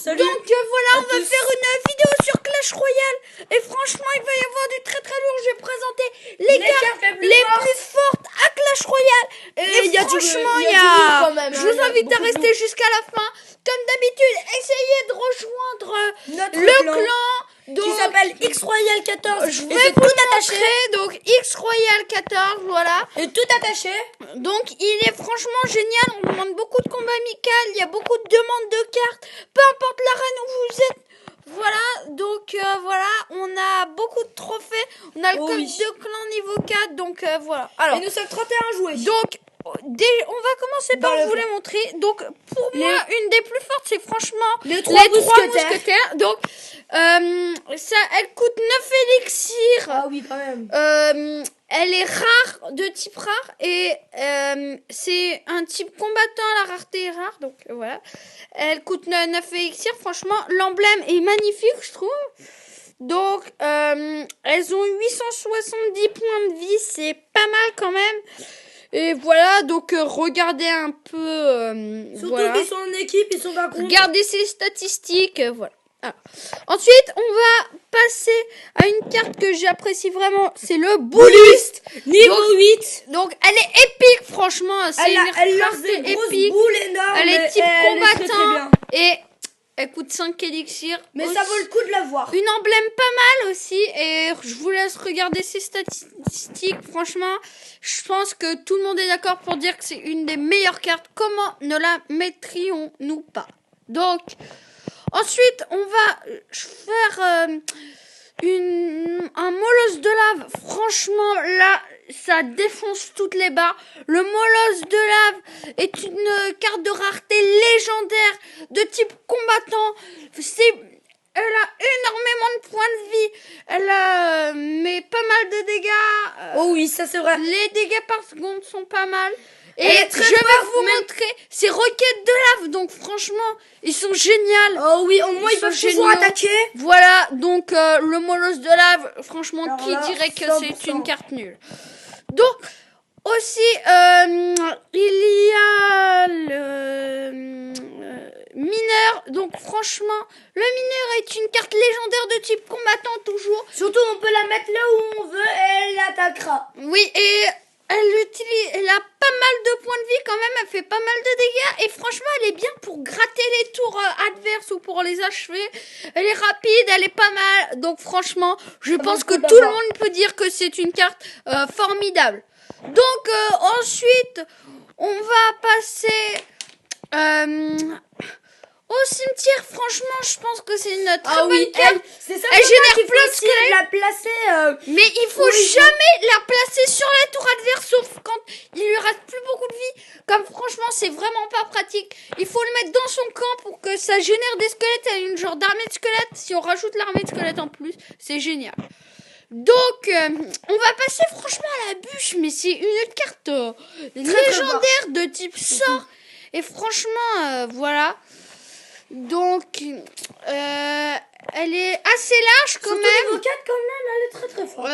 salut. Donc voilà, on va faire une vidéo sur Clash Royale. Et franchement, il va y avoir du très très lourd. Je vais présenter les cartes les plus fortes à Clash Royale. Et franchement, il y a... quand même, Je vous invite à rester jusqu'à la fin. Comme d'habitude, essayez de rejoindre le clan. Qui s'appelle X Royal 14. Je vais vous montrer, donc X Royal 14, voilà. Et tout attaché. Donc il est franchement génial, on demande beaucoup de combats amicaux, il y a beaucoup de demandes de cartes, peu importe l'arène où vous êtes. Voilà, donc voilà, on a beaucoup de trophées, on a le code de clan niveau 4, donc voilà. Alors, et nous sommes 31 joués. Donc, on va commencer par vous les montrer. Donc, pour moi, une des plus fortes, c'est franchement les trois mousquetaires. Donc, ça, elle coûte 9 élixirs. Ah oui, quand même. Elle est rare, de type rare, et c'est un type combattant, la rareté est rare, donc voilà. Elle coûte 9 élixirs, franchement, l'emblème est magnifique, je trouve. Donc, elles ont 870 points de vie, c'est pas mal quand même. Et voilà, donc regardez un peu. Surtout qu'ils sont en équipe, ils sont pas contre. Regardez ces statistiques, voilà. Alors, ensuite, on va passer à une carte que j'apprécie vraiment, c'est le Bullist. Niveau 8. Donc, elle est épique, franchement. C'est une carte épique. Boule énorme. Elle est type combattant. Et elle coûte 5 élixirs. Mais ça vaut le coup de la voir. Une emblème pas mal aussi. Et je vous laisse regarder ses statistiques. Franchement, je pense que tout le monde est d'accord pour dire que c'est une des meilleures cartes. Comment ne la mettrions-nous pas? Donc, ensuite, on va faire un molosse de lave. Franchement, là, ça défonce toutes les barres. Le molosse de lave est une carte de rareté légendaire de type combattant. Elle a énormément de points de vie. Elle a mais pas mal de dégâts. Oh oui, ça c'est vrai. Les dégâts par seconde sont pas mal. Et je vais vous montrer ces roquettes de lave. Donc franchement, ils sont géniaux. Oh oui, au moins ils peuvent toujours attaquer. Voilà, donc le molosse de lave, franchement, alors qui là, dirait que c'est une carte nulle. Donc, aussi, il y a le mineur. Donc franchement, le mineur est une carte légendaire de type combattant toujours. Surtout, on peut la mettre là où on veut et elle attaquera. Oui, et elle a pas mal de points de vie quand même, elle fait pas mal de dégâts et franchement elle est bien pour gratter les tours adverses ou pour les achever. Elle est rapide, elle est pas mal, donc franchement je pense que tout le monde peut dire que c'est une carte formidable. Donc ensuite on va passer au cimetière. Franchement, je pense que c'est une très bonne carte. C'est ça. Elle génère plein de squelettes. La placer. Mais il faut jamais la placer sur la tour adverse, sauf quand il lui reste plus beaucoup de vie. Comme franchement, c'est vraiment pas pratique. Il faut le mettre dans son camp pour que ça génère des squelettes. Elle a une genre d'armée de squelettes. Si on rajoute l'armée de squelettes en plus, c'est génial. Donc, on va passer franchement à la bûche, mais c'est une carte légendaire de type sort. Et franchement, voilà. Donc, elle est assez large quand même. Niveau 4 quand même, elle est très très forte.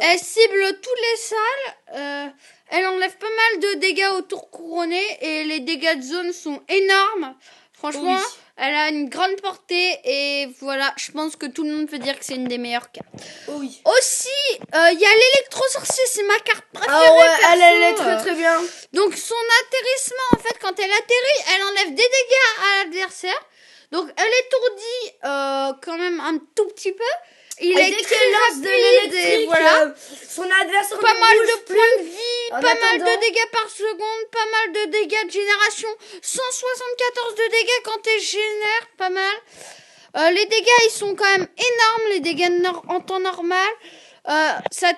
Elle cible tous les salles. Elle enlève pas mal de dégâts autour couronné et les dégâts de zone sont énormes. Franchement, elle a une grande portée et voilà, je pense que tout le monde peut dire que c'est une des meilleures cartes. Oui. Aussi, il y a l'électro-sorcier, c'est ma carte préférée. Ah ouais, perso, elle est très très bien. Donc son atterrissement, en fait, quand elle atterrit, elle enlève des dégâts à l'adversaire. Donc elle étourdit quand même un tout petit peu. Il est très rapide et voilà. Son adversaire pas mal de points de vie, pas mal de dégâts par seconde, pas mal de dégâts de génération, 174 de dégâts quand elle génère, pas mal. Les dégâts ils sont quand même énormes, les dégâts en temps normal. Ça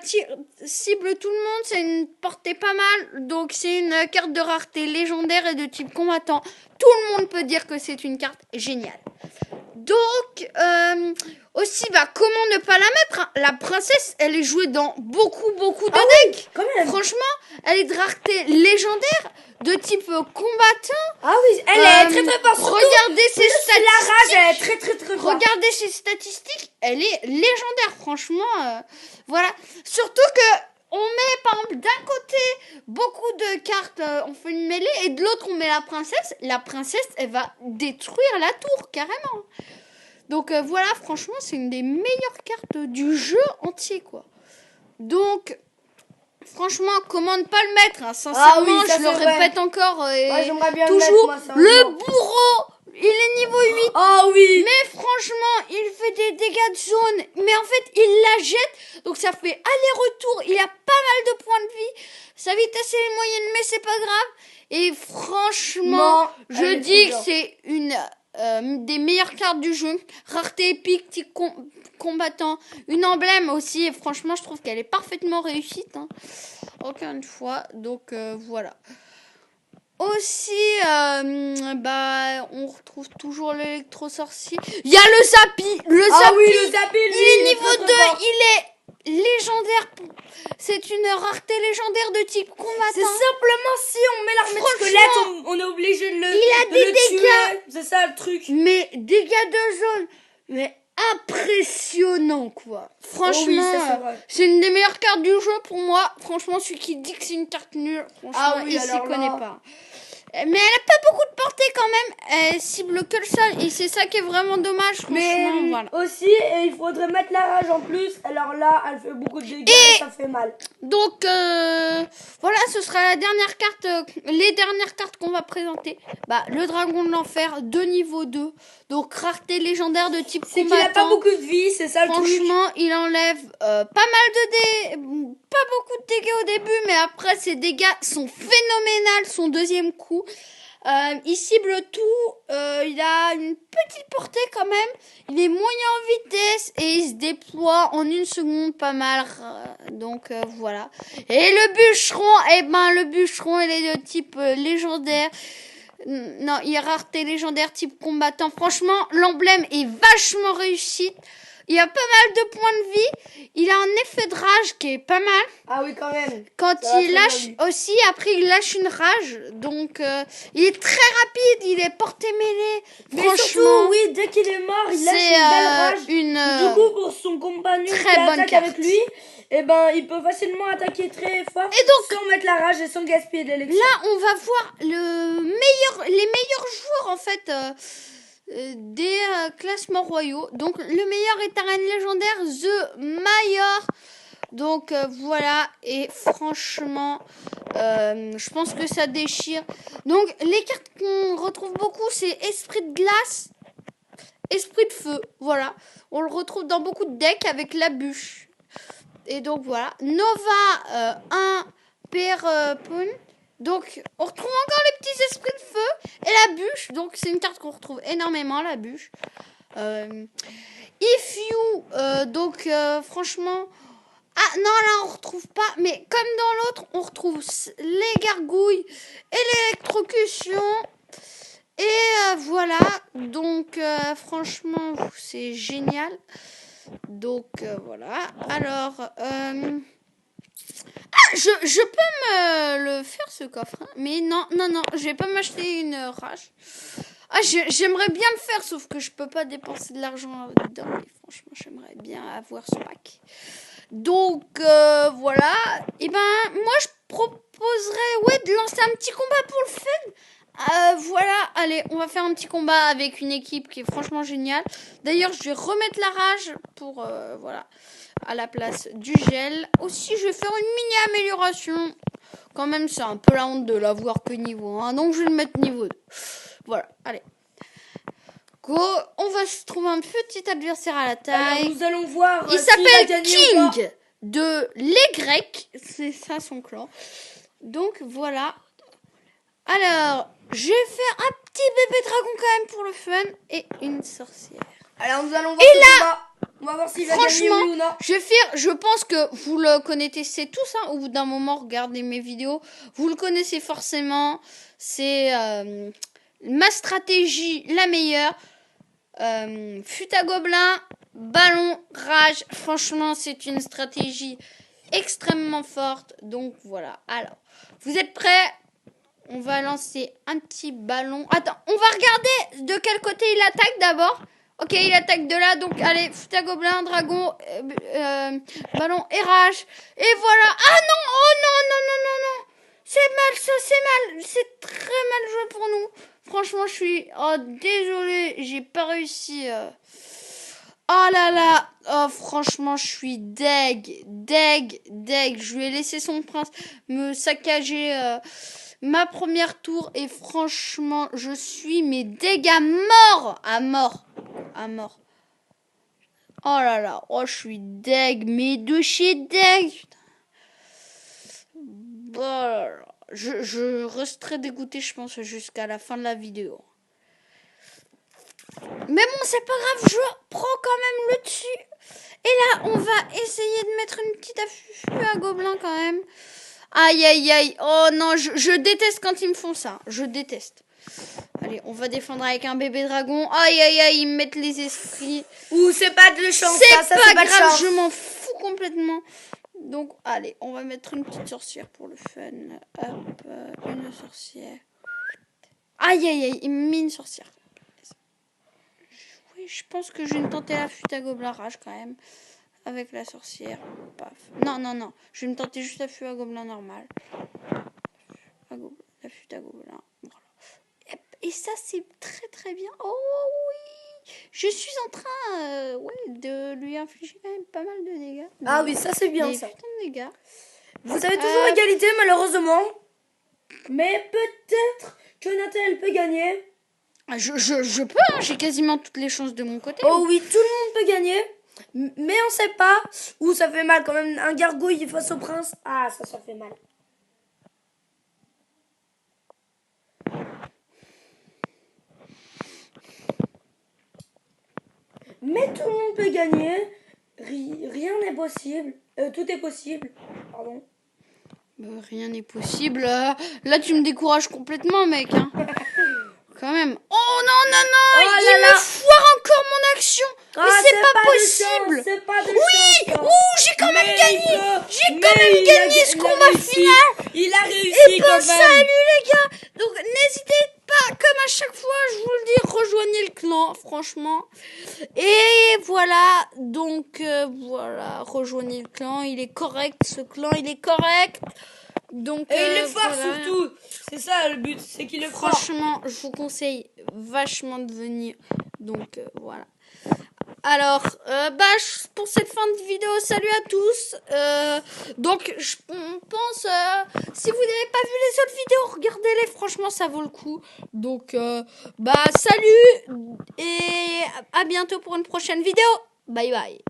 cible tout le monde, c'est une portée pas mal, donc c'est une carte de rareté légendaire et de type combattant. Tout le monde peut dire que c'est une carte géniale. Donc, aussi, comment ne pas la mettre, hein. La princesse, elle est jouée dans beaucoup de decks. Oui, franchement, elle est de rareté légendaire, de type combattant. Ah oui, elle est très très forte. Regardez ses statistiques. La rage, elle est très forte. Regardez ses statistiques, elle est légendaire, franchement. Voilà. Surtout que on met par exemple d'un côté beaucoup de cartes, on fait une mêlée, et de l'autre on met la princesse. La princesse, elle va détruire la tour carrément. Donc voilà, franchement, c'est une des meilleures cartes du jeu entier, quoi. Donc, franchement, comment ne pas le mettre, hein. Sincèrement, ça, je le c'est vrai. répète encore. Ouais, j'aimerais bien toujours, le mettre, moi, le sérieusement. bourreau, il est niveau 8. Ah oui. Mais franchement, il fait des dégâts de zone. Mais en fait, il la jette. Donc ça fait aller-retour. Il a pas mal de points de vie. Sa vitesse est moyenne, mais c'est pas grave. Et franchement, Non, je elle est dis trop que bien. c'est une des meilleures cartes du jeu. Rareté épique, type combattant. Une emblème aussi. Et franchement, je trouve qu'elle est parfaitement réussite, hein. Encore une fois. Donc voilà. Aussi, on retrouve toujours l'électro-sorcier. Il y a le Zapi. Le Ah Zapi, oui, le Zapi, lui, il est niveau très, 2. très fort. Il est légendaire. C'est une rareté légendaire de type C'est combattant. simplement si on met l'armée de Franchement, squelette, on est obligé de le, il a de des le dégâts. tuer. C'est ça le truc. Mais dégâts de zone. Mais impressionnant, quoi. Franchement, Oh oui, ça, c'est vrai. c'est une des meilleures cartes du jeu pour moi. Franchement, celui qui dit que c'est une carte nulle, franchement, Ah oui, il s'y alors là. connaît pas. Mais elle a pas beaucoup de portée quand même. Elle cible que le sol. Et c'est ça qui est vraiment dommage. Mais Franchement, voilà. aussi, il faudrait mettre la rage en plus. Alors là, elle fait beaucoup de dégâts et ça fait mal. Donc, voilà, ce sera la dernière carte, les dernières cartes qu'on va présenter. Bah, le dragon de l'enfer de niveau 2. Donc, rareté légendaire de type C'est qu'il a pas combattant. beaucoup de vie, c'est ça le truc. Franchement, il enlève pas mal de pas beaucoup de dégâts au début, mais après ses dégâts sont phénoménales. Son deuxième coup, il cible tout. Il a une petite portée quand même. Il est moyen en vitesse et il se déploie en une seconde pas mal. Donc voilà. Et le bûcheron, le bûcheron, il est de type légendaire. Non, il est rareté légendaire type combattant. Franchement, l'emblème est vachement réussi. Il a pas mal de points de vie. Il a un effet de rage qui est pas mal. Ah oui, quand même. Quand Ça va il très lâche bien, lui. aussi, après il lâche une rage. Donc il est très rapide, il est porté mêlée. Mais Franchement, surtout, oui, dès qu'il est mort, il lâche c'est une belle rage. une Du coup, pour son compagnon très qui bonne attaque carte. avec lui, eh ben, il peut facilement attaquer très fort. Et donc, sans mettre la rage et sans gaspiller de l'élection. là, on va voir les meilleurs joueurs en fait des classements royaux. Donc le meilleur est arène légendaire, The Mayor. Donc voilà, et franchement, je pense que ça déchire. Donc les cartes qu'on retrouve beaucoup, c'est Esprit de glace, Esprit de feu. Voilà, on le retrouve dans beaucoup de decks avec la bûche. Et donc voilà, Nova 1 PR Pawn. Donc on retrouve encore les petits esprits de feu et la bûche. Donc c'est une carte qu'on retrouve énormément, la bûche. If You, franchement... Ah non, là on retrouve pas, mais comme dans l'autre, on retrouve les gargouilles et l'électrocution. Et voilà, donc franchement, c'est génial. Donc voilà, alors... Ah, je peux me le faire ce coffre, hein, mais non, je vais pas m'acheter une rage. Ah, j'aimerais bien le faire, sauf que je peux pas dépenser de l'argent dedans. Mais franchement, j'aimerais bien avoir ce pack. Donc voilà. Et ben moi je proposerais de lancer un petit combat pour le fun. Voilà, allez, on va faire un petit combat avec une équipe qui est franchement géniale. D'ailleurs, je vais remettre la rage pour voilà, à la place du gel. Aussi, je vais faire une mini amélioration. Quand même, c'est un peu la honte de l'avoir que niveau 1, donc je vais le mettre niveau 2. Voilà, allez. Go, on va se trouver un petit adversaire à la taille. Alors, nous allons voir. Il s'appelle King de les Grecs. C'est ça son clan. Donc voilà. Alors, je vais faire un petit bébé dragon quand même pour le fun. Et une sorcière. Alors nous allons voir et là, combat. On va voir s'il va gagner franchement, oui ou non. je pense que vous le connaissez tous. Hein, au bout d'un moment, regardez mes vidéos. Vous le connaissez forcément. C'est ma stratégie la meilleure. Fut à gobelin, ballon, rage. Franchement, c'est une stratégie extrêmement forte. Donc voilà. Alors, vous êtes prêts? On va lancer un petit ballon. Attends, on va regarder de quel côté il attaque d'abord. Ok, il attaque de là, donc allez, fut à gobelin, dragon, ballon, RH, et voilà. Ah non, oh non, non, non, non, non. C'est mal, ça, c'est mal. C'est très mal joué pour nous. Franchement, je suis... Oh, désolé, j'ai pas réussi. Oh là là. Oh, franchement, je suis deg. Je lui ai laissé son prince me saccager ma première tour. Et franchement, je suis mais deg à mort. À mort. Oh là là. Oh, je suis deg. Mais de chez deg. Oh là là. Je resterai dégoûté, je pense, jusqu'à la fin de la vidéo. Mais bon, c'est pas grave, je prends quand même le dessus. Et là, on va essayer de mettre une petite affût à gobelin quand même. Aïe, aïe, aïe. Oh non, je déteste quand ils me font ça. Je déteste. Allez, on va défendre avec un bébé dragon. Aïe, aïe, aïe, ils me mettent les esprits. Ouh, c'est pas de chance. C'est pas de grave, chance. je m'en fous complètement. Donc, allez, on va mettre une petite sorcière pour le fun. Hop, une sorcière. Aïe, aïe, aïe, il me met une sorcière. Oui, je pense que je vais me tenter la flûte à gobelin rage quand même. Avec la sorcière. Paf. Non, non, non. Je vais me tenter juste la flûte à gobelin normale. La flûte à gobelin. Voilà. Et ça, c'est très très bien. Oh oui. Je suis en train de lui infliger quand même pas mal de dégâts. Ah oui, ça c'est bien ça. Putains de dégâts. Vous avez toujours égalité malheureusement. Mais peut-être que Nathalie peut gagner. Je peux, hein, j'ai quasiment toutes les chances de mon côté. Oh oui, tout le monde peut gagner. Mais on sait pas où ça fait mal quand même. Un gargouille face au prince. Ah, ça fait mal. Mais tout le monde peut gagner. Rien n'est possible. Tout est possible. Pardon. Rien n'est possible. Là, tu me décourages complètement, mec. Hein. Quand même. Oh non, non, non. Oh il me foire encore mon action. Ah, mais c'est pas possible. C'est pas de oui. chance. Ouh, j'ai quand même gagné. J'ai quand même gagné ce combat final. Il a réussi et quand même. Salut les gars. Donc, n'hésitez pas, comme à chaque fois, je vous le dis, rejoignez le clan, franchement. Et voilà. Donc, voilà. Rejoignez le clan. Il est correct, ce clan. Il est correct. Donc, et il est fort voilà. surtout. C'est ça le but, c'est qu'il est fort. Franchement, je vous conseille vachement de venir. Donc, voilà. Alors, pour cette fin de vidéo, salut à tous. Donc, je pense, si vous n'avez pas vu les autres vidéos, regardez-les. Franchement, ça vaut le coup. Donc, salut et à bientôt pour une prochaine vidéo. Bye bye.